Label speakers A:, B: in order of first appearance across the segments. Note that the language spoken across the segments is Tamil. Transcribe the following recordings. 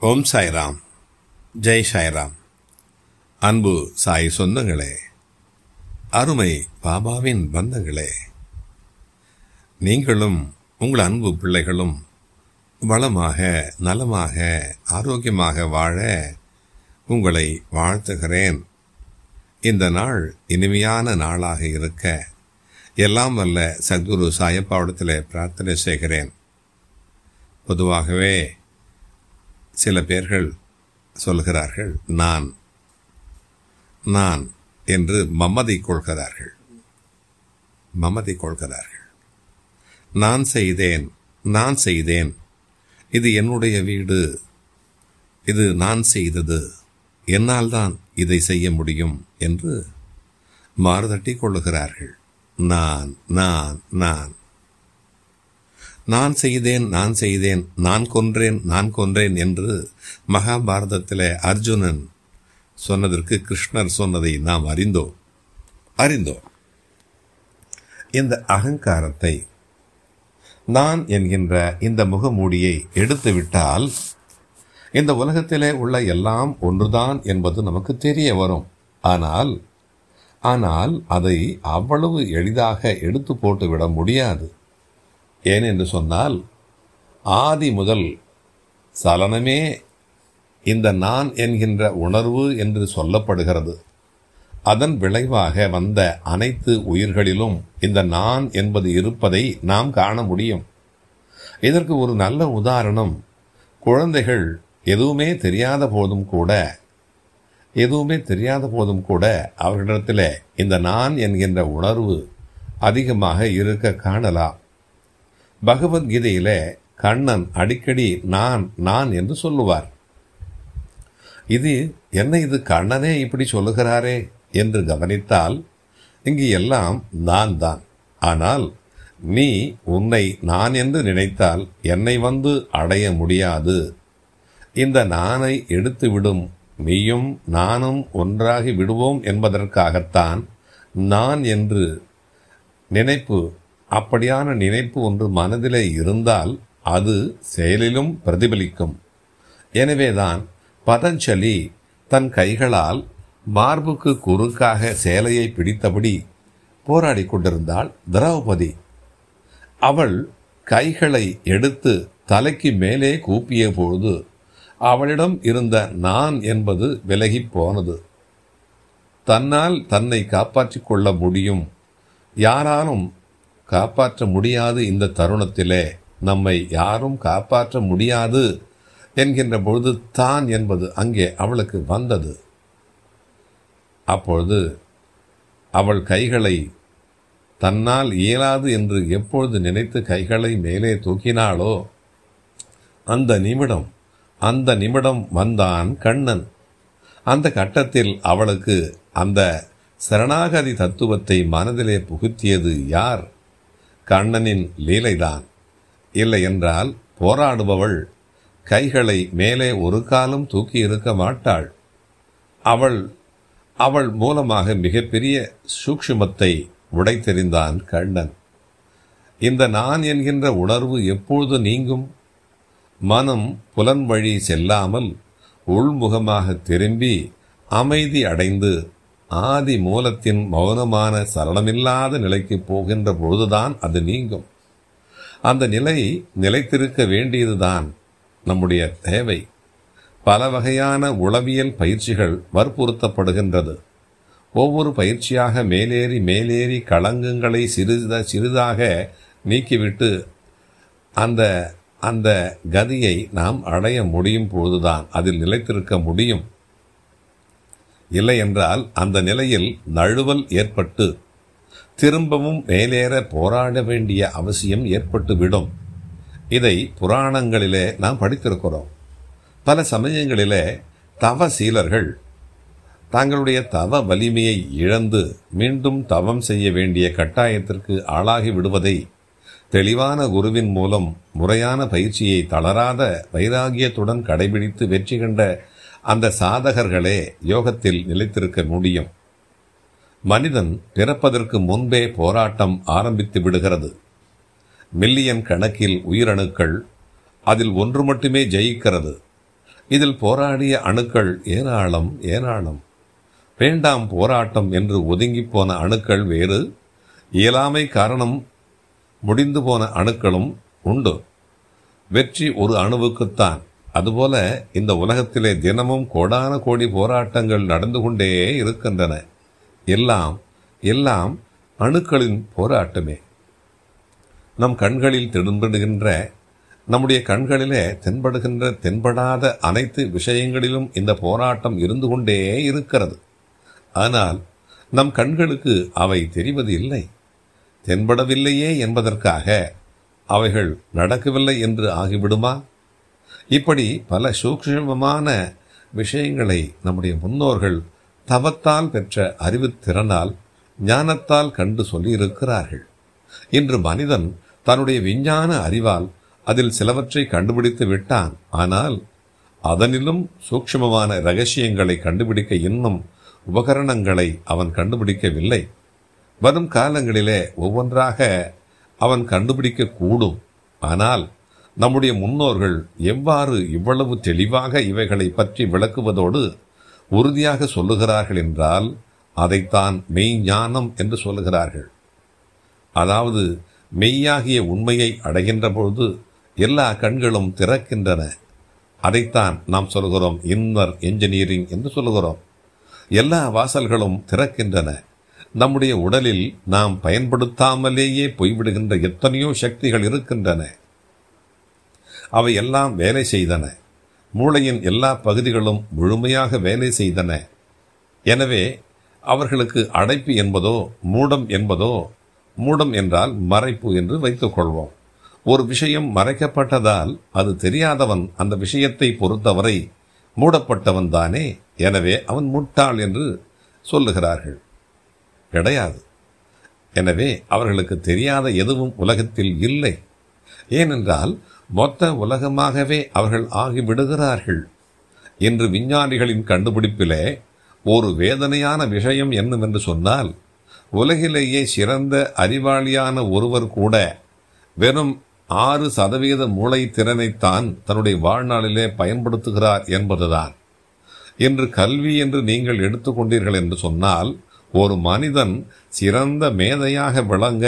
A: ஓம் சாய்ராம். ஜெய் சாய்ராம். அன்பு சாய் சொந்தங்களே, அருமை பாபாவின் பந்தங்களே, நீங்களும் உங்கள் அன்பு பிள்ளைகளும் வளமாக, நலமாக, ஆரோக்கியமாக வாழ உங்களை வாழ்த்துகிறேன். இந்த நாள் இனிமையான நாளாக இருக்க எல்லாம் வல்ல சத்குரு சாயப்பாவிடத்தில் பிரார்த்தனை செய்கிறேன். பொதுவாகவே சில பேர்கள் சொல்கிறார்கள், நான் நான் என்று மமதை கொள்கிறார்கள். நான் செய்தேன், இது என்னுடைய வீடு, இது நான் செய்தது, என்னால் தான் இதை செய்ய முடியும் என்று மாறுதட்டி கொள்ளுகிறார்கள். நான் நான் நான் நான் செய்தேன், நான் கொன்றேன் என்று மகாபாரதத்திலே அர்ஜுனன் சொன்னதற்கு கிருஷ்ணர் சொன்னதை நாம் அறிந்தோம். இந்த அகங்காரத்தை, நான் என்கின்ற இந்த முகமூடியை எடுத்துவிட்டால் இந்த உலகத்திலே உள்ள எல்லாம் ஒன்றுதான் என்பது நமக்கு தெரிய வரும். ஆனால் அதை அவ்வளவு எளிதாக எடுத்து போட்டுவிட முடியாது. ஏனென்று சொன்னால், ஆதி முதல் சலனமே இந்த நான் என்கின்ற உணர்வு என்று சொல்லப்படுகிறது. அதன் விளைவாக வந்த அனைத்து உயிர்களிலும் இந்த நான் என்பது இருப்பதை நாம் காண முடியும். இதற்கு ஒரு நல்ல உதாரணம், குழந்தைகள் எதுவுமே தெரியாத போதும் கூட அவர்களிடத்தில் இந்த நான் என்கின்ற உணர்வு அதிகமாக இருக்க காணலாம். பகவத்கீதையிலே கண்ணன் அடிக்கடி நான் என்று சொல்லுவார். இது கண்ணனே இப்படி சொல்லுகிறாரே என்று கவனித்தால் இங்கு எல்லாம் நான் தான். ஆனால் நீ உன்னை நான் என்று நினைத்தால் என்னை வந்து அடைய முடியாது. இந்த நானை எடுத்துவிடும் நீயும் நானும் ஒன்றாகி விடுவோம் என்பதற்காகத்தான் நான் என்று நினைப்பு. அப்படியான நினைப்பு ஒன்று மனதிலே இருந்தால் அது செயலிலும் பிரதிபலிக்கும். எனவேதான் பதஞ்சலி தன் கைகளால் மார்புக்கு குறுக்காக சேலையை பிடித்தபடி போராடி கொண்டிருந்தாள் திரௌபதி. அவள் கைகளை எடுத்து தலைக்கு மேலே கூப்பிய பொழுது அவளிடம் இருந்த நான் என்பது விலகி போனது. தன்னால் தன்னை காப்பாற்றிக் கொள்ள முடியும், யாராலும் காப்பாற்ற முடியாது. இந்த தருணத்திலே நம்மை யாரும் காப்பாற்ற முடியாது என்கின்ற பொழுது தான் என்பது அங்கே அவளுக்கு வந்தது. அப்பொழுது அவள் கைகளை தன்னால் இயலாது என்று எப்பொழுது நினைத்து கைகளை மேலே தூக்கினாளோ அந்த நிமிடம் வந்தான் கண்ணன். அந்த கட்டத்தில் அவளுக்கு அந்த சரணாகதி தத்துவத்தை மனதிலே புகுத்தியது யார்? கண்ணனின் லீலைதான். இல்லை என்றால் போராடுபவள் கைகளை மேலே ஒரு காலம் தூக்கி இருக்க மாட்டாள். அவள் மூலமாக மிகப்பெரிய சூக்ஷ்மத்தை உடைத்தெறிந்தான் கண்ணன். இந்த நான் என்கின்ற உணர்வு எப்பொழுது நீங்கும்? மனம் புலன் வழி செல்லாமல் உள்முகமாக திரும்பி அமைதி அடைந்து ஆதி மூலத்தின் மௌனமான சலனமில்லாத நிலைக்கு போகின்ற பொழுதுதான் அது நீங்கும். அந்த நிலை நிலைத்திருக்க வேண்டியதுதான் நம்முடைய தேவை. பல வகையான உளவியல் பயிற்சிகள் வற்புறுத்தப்படுகின்றது. ஒவ்வொரு பயிற்சியாக மேலேறி களங்கங்களை சிறிதாக நீக்கிவிட்டு அந்த கதியை நாம் அடைய முடியும் பொழுதுதான் அதில் நிலைத்திருக்க முடியும். இல்லை என்றால் அந்த நிலையில் நழுவல் ஏற்பட்டு திரும்பவும் மேலேற போராட வேண்டிய அவசியம் ஏற்பட்டு விடும். இதை புராணங்களிலே நாம் படித்திருக்கிறோம். பல சமயங்களிலே தவசீலர்கள் தங்களுடைய தவ வலிமையை இழந்து மீண்டும் தவம் செய்ய வேண்டிய கட்டாயத்திற்கு ஆளாகி விடுவதை தெளிவான குருவின் மூலம் முறையான பயிற்சியை தளராத வைராகியத்துடன் கடைபிடித்து வெற்றி கண்ட அந்த சாதகர்களே யோகத்தில் நிலைத்திருக்க முடியும். மனிதன் பிறப்பதற்கு முன்பே போராட்டம் ஆரம்பித்து விடுகிறது. மில்லியன் கணக்கில் உயிரணுக்கள், அதில் ஒன்று மட்டுமே ஜெயிக்கிறது. இதில் போராடிய அணுக்கள் ஏராளம் ஏராளம். வேண்டாம் போராட்டம் என்று ஒதுங்கி போன அணுக்கள் வேறு, இயலாமை காரணம் முடிந்து போன அணுக்களும் உண்டு. வெற்றி ஒரு அணுவுக்குத்தான். அதுபோல இந்த உலகத்திலே தினமும் கோடான கோடி போராட்டங்கள் நடந்து கொண்டே இருக்கின்றன. எல்லாம் எல்லாம் அணுக்களின் போராட்டமே. நம் கண்களில் தென்படுகின்ற, நம்முடைய கண்களிலே தென்படாத அனைத்து விஷயங்களிலும் இந்த போராட்டம் இருந்து கொண்டே இருக்கிறது. ஆனால் நம் கண்களுக்கு அவை தெரிவது இல்லை. தென்படவில்லையே என்பதற்காக அவைகள் நடக்கவில்லை என்று ஆகிவிடுமா? இப்படி பல சூக்ஷ்மமான விஷயங்களை நம்முடைய முன்னோர்கள் தவத்தால் பெற்ற அறிவுத்திறனால் ஞானத்தால் கண்டு சொல்லியிருக்கிறார்கள். இன்று மனிதன் தன்னுடைய விஞ்ஞான அறிவால் அதில் சிலவற்றை கண்டுபிடித்து விட்டான். ஆனால் அதனிலும் சூக்ஷ்மமான இரகசியங்களை கண்டுபிடிக்க இன்னும் உபகரணங்களை அவன் கண்டுபிடிக்கவில்லை. வரும் காலங்களிலே ஒவ்வொன்றாக அவன் கண்டுபிடிக்க கூடும். ஆனால் நம்முடைய முன்னோர்கள் எவ்வாறு இவ்வளவு தெளிவாக இவைகளை பற்றி விளக்குவதோடு உறுதியாக சொல்லுகிறார்கள் என்றால் அதைத்தான் மெய்ஞானம் என்று சொல்லுகிறார்கள். அதாவது மெய்யாகிய உண்மையை அடைகின்ற பொழுது எல்லா கண்களும் திறக்கின்றன. அதைத்தான் நாம் சொல்கிறோம் இன்னர் என்ஜினியரிங் என்று சொல்லுகிறோம். எல்லா வாசல்களும் திறக்கின்றன. நம்முடைய உடலில் நாம் பயன்படுத்தாமலேயே போய்விடுகின்ற எத்தனையோ சக்திகள் இருக்கின்றன. அவை எல்லாம் வேலை செய்தன. மூளையின் எல்லா பகுதிகளும் முழுமையாக வேலை செய்தன. எனவே அவர்களுக்கு அடைப்பு என்பதோ மூடம் என்பதோ, மூடம் என்றால் மறைப்பு என்று வைத்துக் கொள்வோம். ஒரு விஷயம் மறைக்கப்பட்டதால் அது தெரியாதவன் அந்த விஷயத்தை பொறுத்தவரை மூடப்பட்டவன் தானே. எனவே அவன் முட்டாள் என்று சொல்லுகிறார்கள். கிடையாது. எனவே அவர்களுக்கு தெரியாத எதுவும் உலகத்தில் இல்லை. ஏனென்றால் மொத்த உலகமாகவே அவர்கள் ஆகிவிடுகிறார்கள். இன்று விஞ்ஞானிகளின் கண்டுபிடிப்பிலே ஒரு வேதனையான விஷயம் என்னவென்று சொன்னால், உலகிலேயே சிறந்த அறிவாளியான ஒருவர் கூட வெறும் 6% மூளை திறனைத்தான் தன்னுடைய வாழ்நாளிலே பயன்படுத்துகிறார் என்பதுதான். இன்று கல்வி என்று நீங்கள் எடுத்துக்கொண்டீர்கள் என்று சொன்னால், ஒரு மனிதன் சிறந்த மேதையாக விளங்க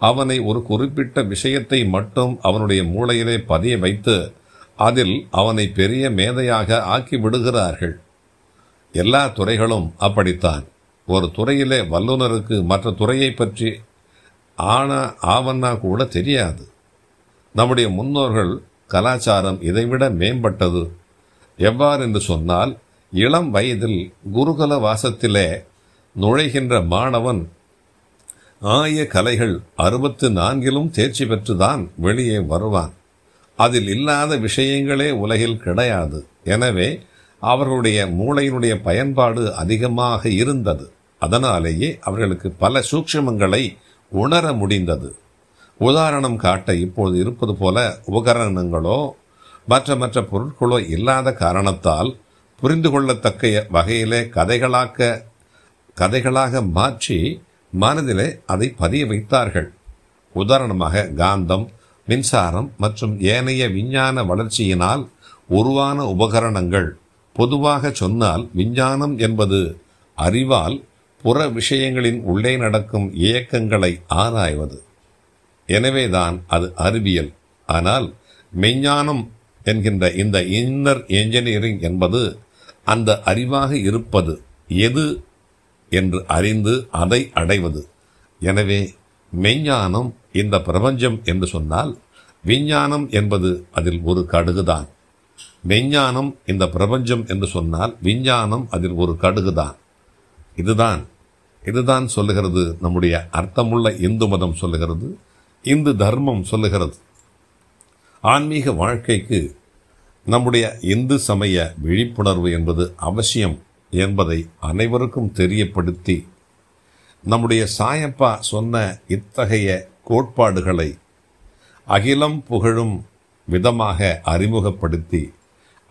A: அவனை ஒரு குறிப்பிட்ட விஷயத்தை மட்டும் அவனுடைய மூளையிலே பதிய வைத்து அதில் அவனை பெரிய மேதையாக ஆக்கி விடுகிறார்கள். எல்லா துறைகளும் அப்படித்தான். ஒரு துறையிலே வல்லுநருக்கு மற்ற துறையை பற்றி ஆவன்னா கூட தெரியாது. நம்முடைய முன்னோர்கள் கலாச்சாரம் இதைவிட மேம்பட்டது. எவ்வாறு என்று சொன்னால், இளம் வயதில் குருகுல வாசத்திலே நுழைகின்ற மாணவன் ஆய கலைகள் 64 தேர்ச்சி பெற்றுதான் வெளியே வருவான். அதில் இல்லாத விஷயங்களே உலகில் கிடையாது. எனவே அவர்களுடைய மூளையினுடைய பயன்பாடு அதிகமாக இருந்தது. அதனாலேயே அவர்களுக்கு பல சூக்ஷ்மங்களை உணர முடிந்தது. உதாரணம் காட்ட இப்போது இருப்பது போல உபகரணங்களோ மற்ற பொருட்களோ இல்லாத காரணத்தால் புரிந்து கொள்ளத்தக்க வகையிலே கதைகளாக மாற்றி மனதிலே அதை பதிய வைத்தார்கள். உதாரணமாக காந்தம், மின்சாரம் மற்றும் ஏனைய விஞ்ஞான வளர்ச்சியினால் உருவான உபகரணங்கள். பொதுவாக சொன்னால் விஞ்ஞானம் என்பது அறிவால் புற விஷயங்களின் உள்ளே நடக்கும் இயக்கங்களை ஆராய்வது. எனவேதான் அது அறிவியல். ஆனால் மெய்ஞானம் என்கின்ற இந்த இன்னர் என்ஜினியரிங் என்பது அந்த அறிவாக இருப்பது, எது என்று அறிந்து அதை அடைவது. எனவே மெய்ஞானம் இந்த பிரபஞ்சம் என்று சொன்னால், விஞ்ஞானம் என்பது அதில் ஒரு கடுகுதான். மெய்ஞானம் இந்த பிரபஞ்சம் என்று சொன்னால், விஞ்ஞானம் அதில் ஒரு கடுகுதான். இதுதான் சொல்லுகிறது நம்முடைய அர்த்தமுள்ள இந்து மதம் சொல்லுகிறது, இந்து தர்மம் சொல்லுகிறது. ஆன்மீக வாழ்க்கைக்கு நம்முடைய இந்து சமய விழிப்புணர்வு என்பது அவசியம் என்பதை அனைவருக்கும் தெரியப்படுத்தி, நம்முடைய சாயப்பா சொன்ன இத்தகைய கோட்பாடுகளை அகிலம் புகழும் விதமாக அறிமுகப்படுத்தி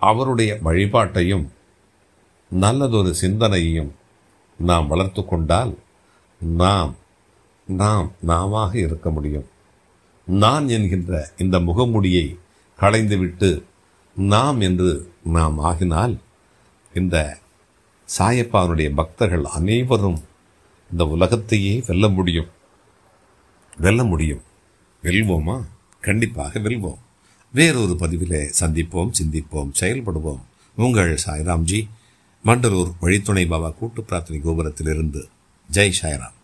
A: அவருடைய வழிபாட்டையும் நல்லதொரு சிந்தனையையும் நாம் வளர்த்து கொண்டால் நாமாக இருக்க முடியும். நான் என்கின்ற இந்த முகமூடியை களைந்துவிட்டு நாம் என்று நாம் ஆகினால் இந்த சாயப்பானுடைய பக்தர்கள் அனைவரும் இந்த உலகத்தையே வெல்ல முடியும். வெல்வோமா? கண்டிப்பாக வெல்வோம். வேறொரு பதிவிலே சந்திப்போம், சிந்திப்போம், செயல்படுவோம். உங்கள் சாய்ராம்ஜி, மண்டலூர் வழித்துணை பாபா கூட்டு பிரார்த்தனை கோபுரத்திலிருந்து. ஜெய் சாய்ராம்.